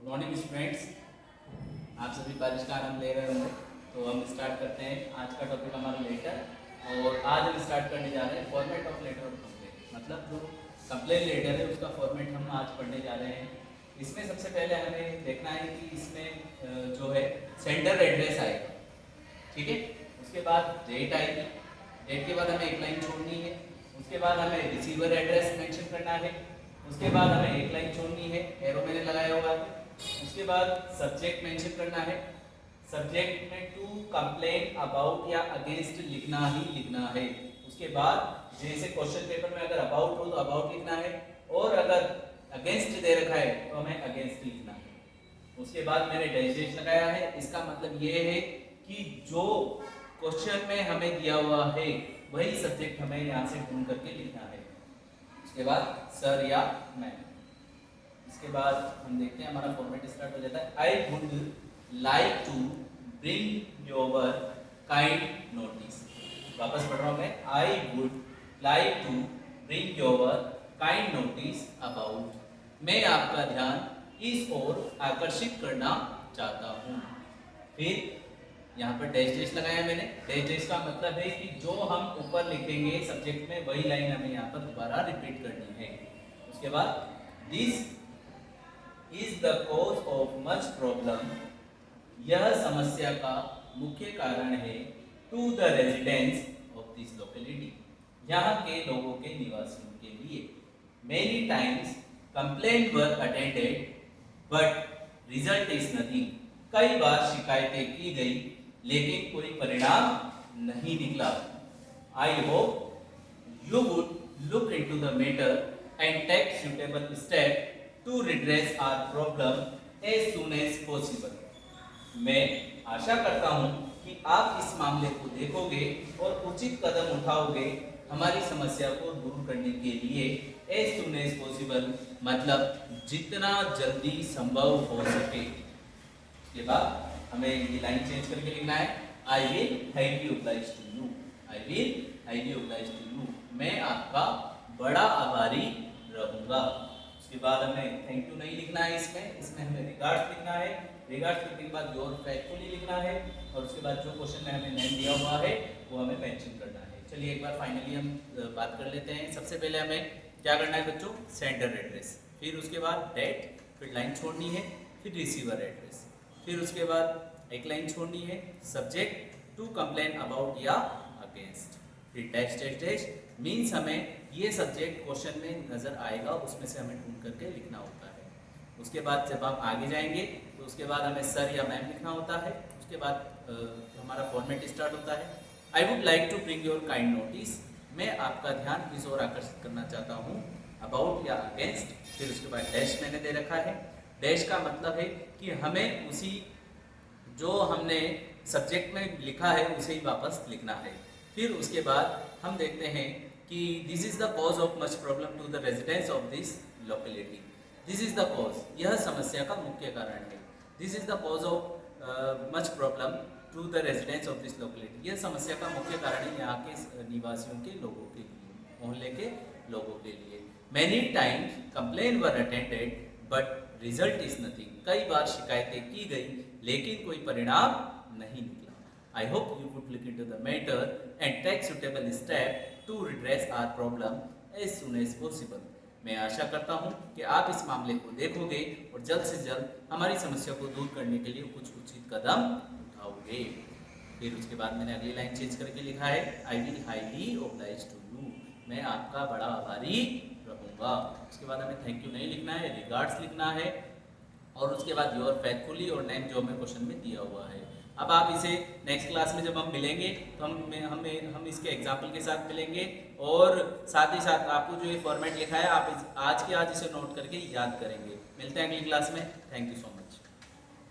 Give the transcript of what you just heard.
Good morning students. आप सभी बारिश का आनंद ले रहे होंगे। तो हम स्टार्ट करते हैं। आज का टॉपिक हमारा लेटर, और आज हम स्टार्ट करने जा रहे हैं format of letter of complain. मतलब जो कंप्लेन लेटर है उसका फॉर्मेट हम आज पढ़ने जा रहे हैं। इसमें सबसे पहले हमें देखना है कि इसमें जो है सेंडर एड्रेस आएगा, ठीक है। उसके बाद डेट आएगी, डेट के बाद हमें एक लाइन छोड़नी है। उसके बाद हमें रिसीवर एड्रेस मेंशन करना है। उसके बाद हमें एक लाइन छोड़नी है, एरो मैंने लगाया हुआ है। उसके बाद सब्जेक्ट मेंशन करना है। सब्जेक्ट में टू कंप्लेन अबाउट या अगेंस्ट लिखना ही लिखना है। उसके बाद जैसे क्वेश्चन पेपर में अगर अबाउट हो तो अबाउट लिखना है, और अगर अगेंस्ट दे रखा है तो हमें अगेंस्ट लिखना है। उसके बाद मैंने डैश डैश लगाया है। इसका मतलब ये है कि जो क्वेश्चन में हमें दिया हुआ है वही सब्जेक्ट हमें यहाँ से ढूंढ करके लिखना है। उसके बाद सर या मैम। इसके बाद हम देखते हैं हमारा फॉर्मेट स्टार्ट हो जाता है। I would like to bring your kind notice. वापस पढ़ रहा हूँ मैं। I would like to bring your kind notice about. मैं आपका ध्यान इस ओर आकर्षित करना चाहता हूँ। फिर यहाँ पर डैश डैश लगाया मैंने। डैश डैश का मतलब है कि जो हम ऊपर लिखेंगे सब्जेक्ट में वही लाइन हमें यहाँ पर दोबारा रिपीट करनी है। उसके बाद this is the cause of much problem. यह समस्या का मुख्य कारण है to the residents of this locality. यहाँ के लोगों के निवासियों के लिए। Many times complain were attended but result is nothing. कई बार शिकायतें की गई लेकिन कोई परिणाम नहीं निकला। I hope you would look into the matter and take suitable step to redress our problem as soon as possible. मैं आशा करता हूं कि आप इस मामले को देखोगे और उचित कदम उठाओगे हमारी समस्या को दूर करने के लिए। एज सून एज पॉसिबल मतलब जितना जल्दी संभव हो सके। के बाद हमें ये लाइन चेंज करके लिखना है। I will highly oblige to you. I will highly oblige to you. मैं आपका बड़ा आभारी रहूंगा। उसके बाद हमें थैंक यू नहीं लिखना है। इसमें हमें रिगार्ड्स लिखना है। रिगार्ड्स लिखने के बाद योर फेथफुली लिखना है, और उसके बाद जो क्वेश्चन में हमें नेम दिया हुआ है वो हमें मेंशन करना है। चलिए एक बार फाइनली हम बात कर लेते हैं। सबसे पहले हमें क्या करना है बच्चों? सेंडर एड्रेस, फिर उसके बाद डेट, फिर लाइन छोड़नी है, फिर रिसीवर एड्रेस, फिर उसके बाद एक लाइन छोड़नी है सब्जेक्ट टू कंप्लेन अबाउट या अगेंस्ट, फिर डैश डैश डैश मीन्स हमें ये सब्जेक्ट क्वेश्चन में नजर आएगा, उसमें से हमें ढूंढ करके लिखना होता है। उसके बाद जब हम आगे जाएंगे तो उसके बाद हमें सर या मैम लिखना होता है। उसके बाद हमारा फॉर्मेट स्टार्ट होता है। I would like to bring your kind notice. मैं आपका ध्यान किस ओर आकर्षित करना चाहता हूँ, अबाउट या अगेंस्ट। फिर उसके बाद डैश मैंने दे रखा है। डैश का मतलब है कि हमें उसी जो हमने सब्जेक्ट में लिखा है उसे ही वापस लिखना है। फिर उसके बाद हम देखते हैं कि this is the cause of much problem to the residents of this locality. This is the cause, यह समस्या का मुख्य कारण है। This is the cause of much problem to the residents of this locality. यह समस्या का मुख्य कारण है यहाँ के निवासियों के लोगों के लिए, मोहल्ले के लोगों के लिए। Many times complain were attended but result is nothing. कई बार शिकायतें की गई लेकिन कोई परिणाम नहीं निकला। I hope you would look into the matter and take suitable step to redress our problem as soon as possible. मैं आशा करता हूं कि आप इस मामले को देखोगे और जल्द से जल्द हमारी समस्या को दूर करने के लिए कुछ उचित कदम उठाओगे। फिर उसके बाद मैंने अगली लाइन चेंज करके लिखा है। I will highly oblige to you. मैं आपका बड़ा आभारी रहूंगा। उसके बाद हमें थैंक यू नहीं लिखना है, रिगार्ड्स लिखना है, और उसके बाद योर फेथफुली और नेम जो हमें क्वेश्चन में दिया हुआ है। अब आप इसे नेक्स्ट क्लास में जब हम मिलेंगे तो हम इसके एग्जाम्पल के साथ मिलेंगे, और साथ ही साथ आपको जो ये फॉर्मेट लिखा है आप आज के आज इसे नोट करके याद करेंगे। मिलते हैं अगली क्लास में। Thank you so much.